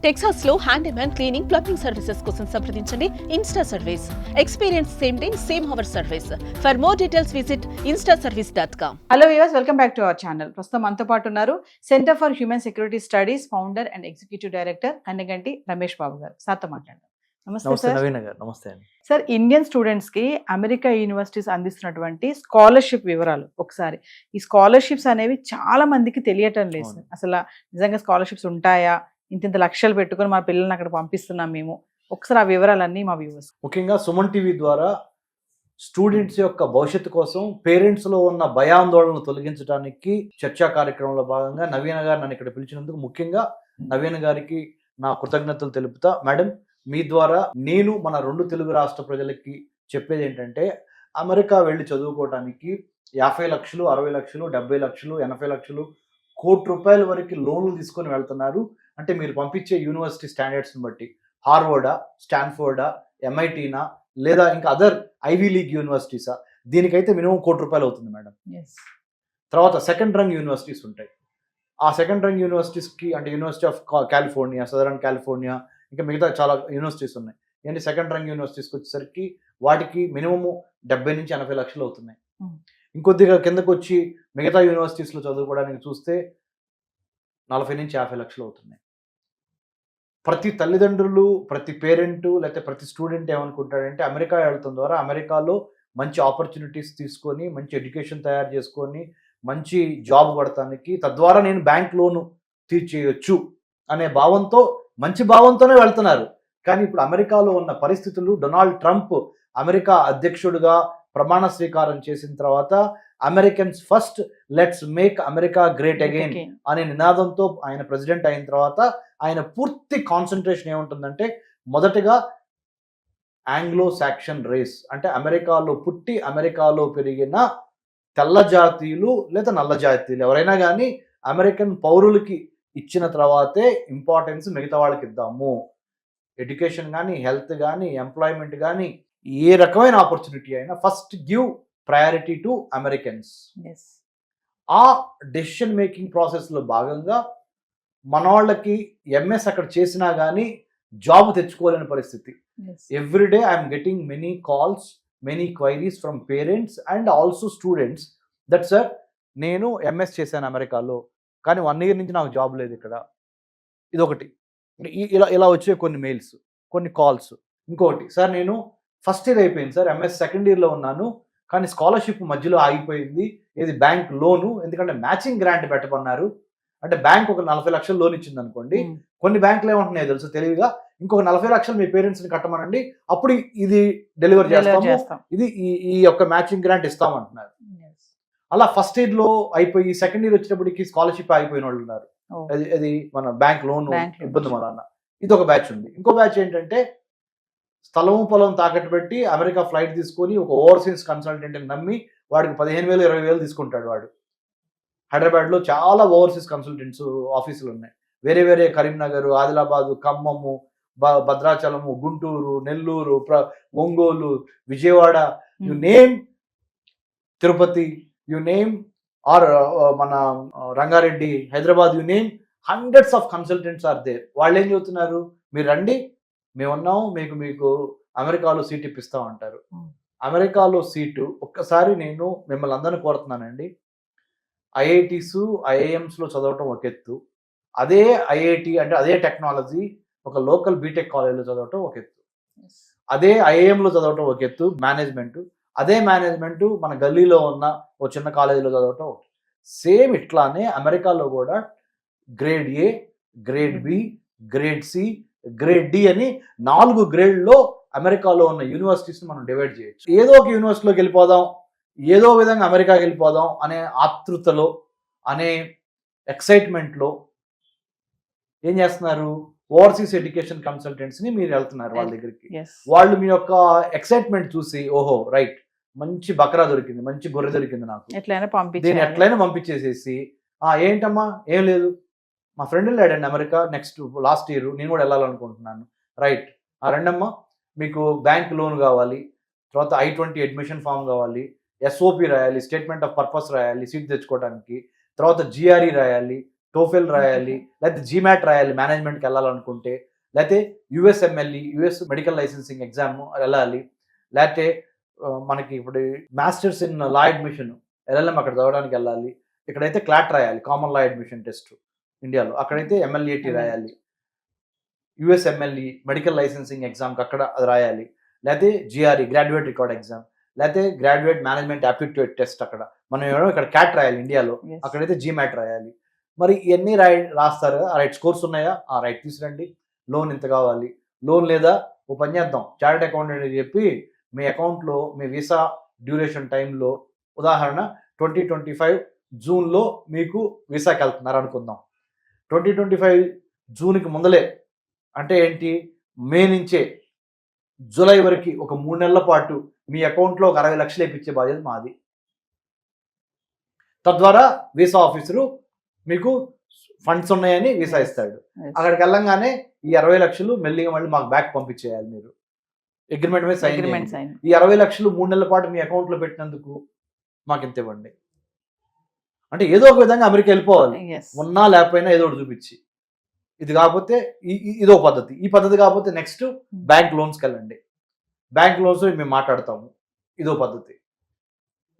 Texas లో handyman cleaning plumbing services కోసం సంప్రదించండి insta service. Experience same day same hour service. For more details visit instaservice.com. Hello viewers, welcome back to our channel. ప్రస్తుతం మనతో పాటు ఉన్నారు centre for human security studies founder and executive director Kannaganti Ramesh Babu గారు. సార్తో మాట్లాడారు. నమస్తే సార్. నవీన్ గారు నమస్తే అండి. సార్, ఇండియన్ స్టూడెంట్స్ కి అమెరికా యూనివర్సిటీస్ అందిస్తున్నటువంటి స్కాలర్షిప్ వివరాలు ఒకసారి. ఈ స్కాలర్షిప్స్ అనేవి చాలా మందికి తెలియటం లేదు సార్. అసలు నిజంగా స్కాలర్షిప్స్ ఉంటాయా, ఇంత లక్షలు పెట్టుకొని మా పిల్లల్ని అక్కడ పంపిస్తున్నాం మేము, ఒకసారి ఆ వివరాలన్నీ మా వ్యూవర్స్. ముఖ్యంగా సుమన్ టీవీ ద్వారా స్టూడెంట్స్ యొక్క భవిష్యత్తు కోసం పేరెంట్స్ లో ఉన్న భయాందోళనలు తొలగించడానికి చర్చా కార్యక్రమంలో భాగంగా నవీన గారు నన్ను ఇక్కడ పిలిచినందుకు ముఖ్యంగా నవీన గారికి నా కృతజ్ఞతలు తెలుపుతా. మేడం, మీ ద్వారా నేను మన 2 తెలుగు రాష్ట్ర ప్రజలకి చెప్పేది ఏంటంటే, అమెరికా వెళ్ళి చదువుకోవడానికి 50 లక్షలు, 60 లక్షలు, 70 లక్షలు, 80 లక్షలు, ₹1,00,00,000 వరకు లోన్లు తీసుకొని వెళ్తున్నారు. అంటే మీరు పంపించే యూనివర్సిటీ స్టాండర్డ్స్ని బట్టి హార్వర్డా, స్టాన్ఫోర్డా, ఎంఐటీనా, లేదా ఇంకా అదర్ ఐవీ లీగ్ యూనివర్సిటీసా, దీనికైతే మినిమం ₹1,00,00,000 అవుతుంది మేడం. తర్వాత సెకండ్ రంగ్ యూనివర్సిటీస్ ఉంటాయి. ఆ సెకండ్ రంగ్ యూనివర్సిటీస్కి అంటే university of California, southern California, ఇంకా మిగతా చాలా యూనివర్సిటీస్ ఉన్నాయి. ఏంటి సెకండ్ రంగ్ యూనివర్సిటీస్కి వచ్చేసరికి వాటికి మినిమము 70 నుంచి 80 లక్షలు అవుతున్నాయి. ఇంకొద్దిగా కిందకు వచ్చి మిగతా యూనివర్సిటీస్లో చదువుకోవడానికి చూస్తే 40 నుంచి 50 లక్షలు అవుతున్నాయి. ప్రతి తల్లిదండ్రులు, ప్రతి పేరెంటు, లేకపోతే ప్రతి స్టూడెంట్ ఏమనుకుంటాడంటే, అమెరికా వెళ్తాం ద్వారా అమెరికాలో మంచి ఆపర్చునిటీస్ తీసుకొని, మంచి ఎడ్యుకేషన్ తయారు చేసుకొని, మంచి జాబ్ పడటానికి, తద్వారా నేను బ్యాంక్ లోను తీర్చేయొచ్చు అనే భావంతో, మంచి భావంతోనే వెళ్తున్నారు. కానీ ఇప్పుడు అమెరికాలో ఉన్న పరిస్థితులు, డొనాల్డ్ ట్రంప్ అమెరికా అధ్యక్షుడిగా ప్రమాణ స్వీకారం చేసిన తర్వాత Americans first, let's make America great again అనే నినాదంతో ఆయన ప్రెసిడెంట్ అయిన తర్వాత ఆయన పూర్తి కాన్సన్ట్రేషన్ ఏముంటుందంటే, మొదటగా ఆంగ్లో సాక్షన్ రేస్ అంటే అమెరికాలో పుట్టి అమెరికాలో పెరిగిన తెల్ల జాతీయులు లేదా నల్ల జాతీయులు ఎవరైనా కానీ అమెరికన్ పౌరులకి ఇచ్చిన తర్వాతే ఇంపార్టెన్స్ మిగతా వాళ్ళకి ఇద్దాము. ఎడ్యుకేషన్ కానీ, హెల్త్ కానీ, ఎంప్లాయ్మెంట్ కానీ, ఏ రకమైన ఆపర్చునిటీ అయినా first give priority to Americans. ఆ డెసిషన్ మేకింగ్ ప్రాసెస్లో భాగంగా మన వాళ్ళకి ఎంఎస్ అక్కడ చేసినా కానీ జాబ్ తెచ్చుకోలేని పరిస్థితి. Everyday I'm getting many calls, many queries from parents and also students that sir, నేను ఎంఎస్ చేశాను అమెరికాలో, కానీ 1 ఇయర్ నుంచి నాకు జాబ్ లేదు ఇక్కడ. ఇదొకటి. ఇలా వచ్చే కొన్ని మెయిల్స్, కొన్ని కాల్స్. ఇంకొకటి, సార్ నేను ఫస్ట్ ఇయర్ అయిపోయింది సార్, ఎంఎస్ సెకండ్ ఇయర్లో ఉన్నాను, కానీ స్కాలర్షిప్ మధ్యలో ఆగిపోయింది. ఇది బ్యాంక్ లోను, ఎందుకంటే మ్యాచింగ్ గ్రాంట్ పెట్టమన్నారు. అంటే బ్యాంక్ ఒక 40 లక్షలు లోన్ ఇచ్చింది అనుకోండి, కొన్ని బ్యాంకులు ఏమంటున్నాయి తెలుసు తెలివిగా, ఇంకొక 40 లక్షలు మీ పేరెంట్స్ని కట్టమనండి, అప్పుడు ఇది డెలివర్ చేస్తాము, ఇది ఈ యొక్క మ్యాచింగ్ గ్రాంట్ ఇస్తామంటున్నారు. అలా ఫస్ట్ ఇయర్ లో అయిపోయి సెకండ్ ఇయర్ వచ్చేటప్పటికి స్కాలర్షిప్ ఆగిపోయిన వాళ్ళు ఉన్నారు. అది మన బ్యాంక్ లోన్ ఇబ్బంది వలన. ఇది ఒక బ్యాచ్ ఉంది. ఇంకో బ్యాచ్ ఏంటంటే, స్థలం పొలం తాకట్టు పెట్టి అమెరికా ఫ్లైట్ తీసుకొని ఒక ఓవర్సీస్ కన్సల్టెంట్ నమ్మి వాడికి 15,000 20,000 తీసుకుంటాడు వాడు. హైదరాబాద్లో చాలా ఓవర్సీస్ కన్సల్టెంట్స్ ఆఫీసులు ఉన్నాయి. వేరే వేరే Karimnagar, Adilabad, Khammam, Bhadrachalam, Guntur, Nellore, Ongole, Vijayawada, you name, Tirupati, you name, or మన Rangareddy, Hyderabad, you name, hundreds of consultants are there. వాళ్ళు ఏం చెబుతున్నారు, మీరు రండి, మేమున్నాము, మీకు అమెరికాలో సీట్ ఇప్పిస్తాం అంటారు. అమెరికాలో సీటు ఒక్కసారి నేను మిమ్మల్ని అందరినీ కోరుతున్నానండి, ఐఐటీస్, ఐఐఎంస్లో చదవటం ఒక ఎత్తు, అదే ఐఐటి అంటే అదే టెక్నాలజీ ఒక లోకల్ బీటెక్ కాలేజ్లో చదవటం ఒక ఎత్తు, అదే ఐఐఎంలో చదవటం ఒక ఎత్తు మేనేజ్మెంట్, అదే మేనేజ్మెంట్ మన గల్లీలో ఉన్న ఒక చిన్న కాలేజీలో చదవటం ఒకటి. సేమ్ ఇట్లానే అమెరికాలో కూడా grade A, grade B, grade C, grade D అని 4 గ్రేడ్లో అమెరికాలో ఉన్న యూనివర్సిటీస్ని మనం డివైడ్ చేయొచ్చు. ఏదో ఒక యూనివర్సిటీలోకి వెళ్ళిపోదాం, ఏదో విధంగా అమెరికాకి వెళ్ళిపోదాం అనే ఆతృతలో, అనే ఎక్సైట్మెంట్లో ఏం చేస్తున్నారు, ఓవర్సీస్ ఎడ్యుకేషన్ కన్సల్టెంట్స్ని మీరు వెళ్తున్నారు వాళ్ళ దగ్గరికి. వాళ్ళు మీ యొక్క ఎక్సైట్మెంట్ చూసి, ఓహో రైట్, మంచి బకరా దొరికింది, మంచి గొర్రె దొరికింది నాకు, దీన్ని ఎట్లయినా పంపించేసేసి, ఏంటమ్మా ఏం లేదు, మా ఫ్రెండ్ వెళ్ళాడండి అమెరికా లాస్ట్ ఇయర్, నేను కూడా వెళ్ళాలనుకుంటున్నాను, రైట్, రెండమ్మా మీకు బ్యాంక్ లోన్ కావాలి, తర్వాత I-20 అడ్మిషన్ ఫామ్ కావాలి, SOP రాయాలి, స్టేట్మెంట్ ఆఫ్ పర్పస్ రాయాలి సీట్ తెచ్చుకోవడానికి, తర్వాత GRE రాయాలి, టోఫెల్ రాయాలి, లేకపోతే జీమాట్ రాయాలి మేనేజ్మెంట్కి వెళ్ళాలనుకుంటే, లేకపోతే USMLE US medical licensing exam వెళ్ళాలి, లేకపోతే మనకి ఇప్పుడు masters in law admission LLM అక్కడ చదవడానికి వెళ్ళాలి. ఇక్కడైతే క్లాట్ రాయాలి, కామన్ లా అడ్మిషన్ టెస్ట్ ఇండియాలో. అక్కడైతే ఎంఎల్ఏటి రాయాలి, యుఎస్ఎంఎల్ఈ మెడికల్ లైసెన్సింగ్ ఎగ్జామ్కి అక్కడ అది రాయాలి, లేకపోతే జిఆర్ఈ గ్రాడ్యుయేట్ రికార్డ్ ఎగ్జామ్, లేకపోతే గ్రాడ్యుయేట్ మేనేజ్మెంట్ యాప్టిట్యూడ్ టెస్ట్ అక్కడ మనం ఏమో ఇక్కడ క్యాట్ రాయాలి ఇండియాలో, అక్కడైతే జీమాట్ రాయాలి. మరి ఇవన్నీ రాస్తారు. ఆ రైట్ స్కోర్స్ ఉన్నాయా? ఆ రైట్ తీసురండి. లోన్ ఇంత కావాలి, లోన్ లేదా ఓ పని చేద్దాం, చార్టెడ్ అకౌంటెంట్ చెప్పి మీ అకౌంట్లో మీ వీసా డ్యూరేషన్ టైంలో ఉదాహరణ 2025 జూన్లో మీకు వీసాకి వెళ్తున్నారు అనుకుందాం. 2025 జూన్కి ముందలే అంటే ఏంటి, మే నుంచే జూలై వరకు ఒక 3 నెలల పాటు మీ అకౌంట్లో ఒక 60 లక్షలు వేయించే బాధ్యత మాది. తద్వారా వీసా ఆఫీసరు మీకు ఫండ్స్ ఉన్నాయని వీసా ఇస్తాడు. అక్కడికి వెళ్ళంగానే ఈ 60 లక్షలు మెల్లిగా మళ్ళీ మాకు బ్యాక్ పంపించేయాలి. మీరు అగ్రిమెంట్ మీద సైన్ చేయండి. ఈ 60 లక్షలు 3 నెలల పాటు మీ అకౌంట్లో పెట్టినందుకు మాకు ఇంత ఇవ్వండి అంటే ఏదో ఒక విధంగా అమెరికా వెళ్ళిపోవాలి, ఉన్నా లేకపోయినా ఏదో ఒకటి చూపించి. ఇది కాకపోతే ఇదో పద్ధతి. ఈ పద్ధతి కాకపోతే నెక్స్ట్ బ్యాంక్ లోన్స్కి వెళ్ళండి. బ్యాంక్ లోన్స్ మేము మాట్లాడతాము, ఇదో పద్ధతి.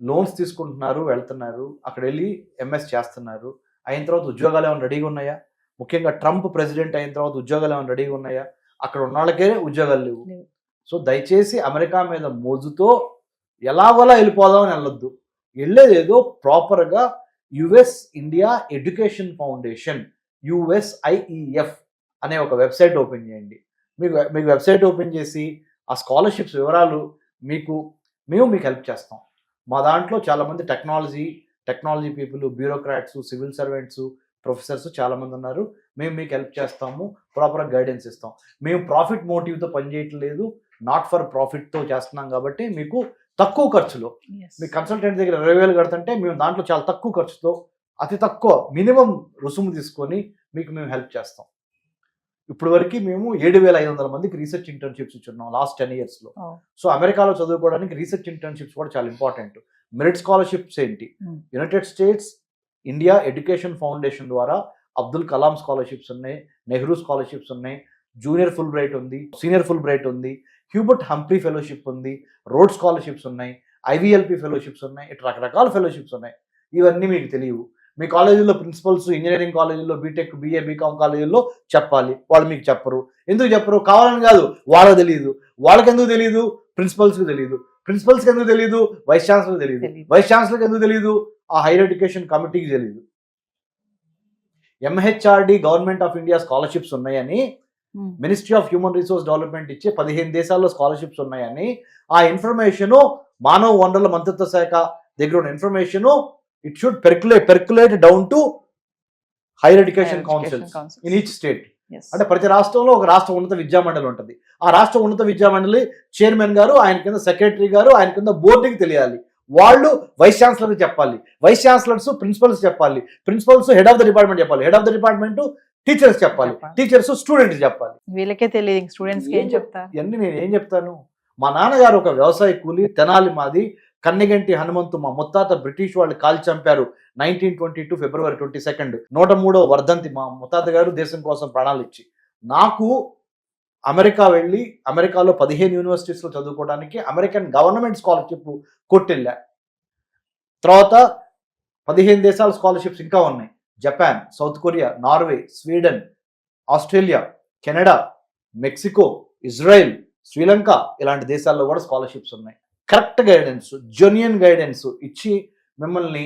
లోన్స్ తీసుకుంటున్నారు, వెళ్తున్నారు, అక్కడ వెళ్ళి ఎంఎస్ చేస్తున్నారు. అయిన తర్వాత ఉద్యోగాలు ఏమైనా రెడీగా ఉన్నాయా? ముఖ్యంగా ట్రంప్ ప్రెసిడెంట్ అయిన తర్వాత ఉద్యోగాలు ఏమైనా రెడీగా ఉన్నాయా? అక్కడ ఉన్న వాళ్ళకే ఉద్యోగాలు లేవు. సో దయచేసి అమెరికా మీద మోజుతో ఎలాగోలా వెళ్ళిపోదామని వెళ్ళొద్దు. వెళ్ళేది ఏదో ప్రాపర్గా US India education foundation USIEF అనే ఒక వెబ్సైట్ ఓపెన్ చేయండి. మీకు వెబ్సైట్ ఓపెన్ చేసి ఆ స్కాలర్షిప్స్ వివరాలు మేము మీకు హెల్ప్ చేస్తాం. మా దాంట్లో చాలామంది technology people, bureaucrats, civil servants, professors చాలామంది ఉన్నారు. మేము మీకు హెల్ప్ చేస్తాము, ప్రాపర్గా గైడెన్స్ ఇస్తాం. మేము ప్రాఫిట్ మోటివ్తో పనిచేయట్లేదు, నాట్ ఫర్ ప్రాఫిట్తో చేస్తున్నాం. కాబట్టి మీకు తక్కువ ఖర్చులో, మీ కన్సల్టెంట్ దగ్గర 20,000 కడుతుంటే మేము దాంట్లో చాలా తక్కువ ఖర్చుతో అతి తక్కువ మినిమం రుసుము తీసుకొని మేము హెల్ప్ చేస్తాం. ఇప్పుడు వరకు మేము 7,500 మందికి రీసెర్చ్ ఇంటర్న్షిప్స్ ఇచ్చున్నాం లాస్ట్ 10 yearsలో. సో అమెరికాలో చదువుకోవడానికి రీసెర్చ్ ఇంటర్న్షిప్స్ కూడా చాలా ఇంపార్టెంట్. మెరిట్ స్కాలర్షిప్స్ ఏంటి, United states India education foundation ద్వారా అబ్దుల్ కలాం స్కాలర్షిప్స్ ఉన్నాయి, నెహ్రూ స్కాలర్షిప్స్ ఉన్నాయి, జూనియర్ ఫుల్ బ్రైట్ ఉంది, సీనియర్ ఫుల్ బ్రైట్ ఉంది, హ్యూబర్ట్ హంప్రీ ఫెలోషిప్ ఉంది, రోడ్ స్కాలర్షిప్స్ ఉన్నాయి, IVLP ఫెలోషిప్స్ ఉన్నాయి, ఇట్లా రకరకాల ఫెలోషిప్స్ ఉన్నాయి. ఇవన్నీ మీకు తెలియవు. మీ కాలేజీలో ప్రిన్సిపల్స్, ఇంజనీరింగ్ కాలేజీల్లో, బీటెక్, BA, BCom కాలేజీల్లో చెప్పాలి, వాళ్ళు మీకు చెప్పరు. ఎందుకు చెప్పరు? కావాలని కాదు, వాళ్ళకి తెలియదు. వాళ్ళకి ఎందుకు తెలియదు? ప్రిన్సిపల్స్కి తెలియదు. ప్రిన్సిపల్స్కి ఎందుకు తెలియదు? వైస్ ఛాన్సలర్కి తెలియదు. వైస్ ఛాన్సలర్కి ఎందుకు తెలియదు? ఆ హైయర్ ఎడ్యుకేషన్ కమిటీకి తెలియదు. MHRD government of India scholarships ఉన్నాయని, ministry of human resource development ఇచ్చే 15 దేశాల్లో స్కాలర్షిప్స్ ఉన్నాయని, ఆ ఇన్ఫర్మేషను మానవ వనరుల మంత్రిత్వ శాఖ దగ్గర ఉన్న information it should percolate down to higher education councils in each state. అంటే ప్రతి రాష్ట్రంలో ఒక రాష్ట్ర ఉన్నత విద్యామండలి ఉంటుంది. ఆ రాష్ట్ర ఉన్నత విద్యామండలి చైర్మన్ గారు, ఆయన కింద సెక్రటరీ గారు, ఆయన కింద బోర్డుకి తెలియాలి. వాళ్ళు వైస్ ఛాన్సలర్కి చెప్పాలి, వైస్ ఛాన్సలర్స్ ప్రిన్సిపల్స్ చెప్పాలి, principals head of the department చెప్పాలి, head of the department teachers చెప్పాలి, టీచర్స్ స్టూడెంట్స్ చెప్పాలి. వీళ్ళకే తెలియదు, స్టూడెంట్స్ ఏం చెప్తారు? ఇవన్నీ నేను ఏం చెప్తాను? మా నాన్నగారు ఒక వ్యవసాయ కూలి, తెనాలి మాది, కన్నెగంటి హనుమంతు మా ముత్తాత బ్రిటిష్ వాళ్ళు కాల్చి చంపారు 1922 February 22. 103వ వర్ధంతి మా ముత్తాత గారు దేశం కోసం ప్రాణాలు ఇచ్చి. నాకు అమెరికా వెళ్ళి అమెరికాలో 15 యూనివర్సిటీస్లో చదువుకోవడానికి అమెరికన్ గవర్నమెంట్ స్కాలర్షిప్ కొట్టెళ్ళా. తర్వాత 15 దేశాల స్కాలర్షిప్స్ ఇంకా ఉన్నాయి. Japan, south Korea, Norway, Sweden, Australia, Canada, Mexico, Israel, Sri Lanka ఇలాంటి దేశాల్లో కూడా స్కాలర్షిప్స్ ఉన్నాయి. కరెక్ట్ గైడెన్స్, జెన్యూన్ గైడెన్స్ ఇచ్చి మిమ్మల్ని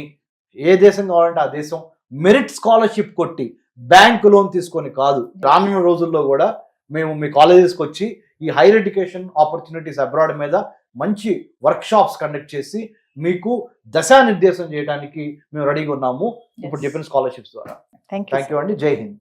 ఏ దేశం కావాలంటే ఆ దేశం మెరిట్ స్కాలర్షిప్ కొట్టి బ్యాంక్ లోన్ తీసుకొని కాదు. రానున్న రోజుల్లో కూడా మేము మీ కాలేజెస్కి వచ్చి ఈ హైయర్ ఎడ్యుకేషన్ ఆపర్చునిటీస్ అబ్రాడ్ మీద మంచి వర్క్షాప్స్ కండక్ట్ చేసి మీకు దిశానిర్దేశం చేయడానికి మేము రెడీగా ఉన్నాము ఇప్పుడు చెప్పిన స్కాలర్షిప్స్ ద్వారా. థ్యాంక్ యూ అండి. జై హింద్.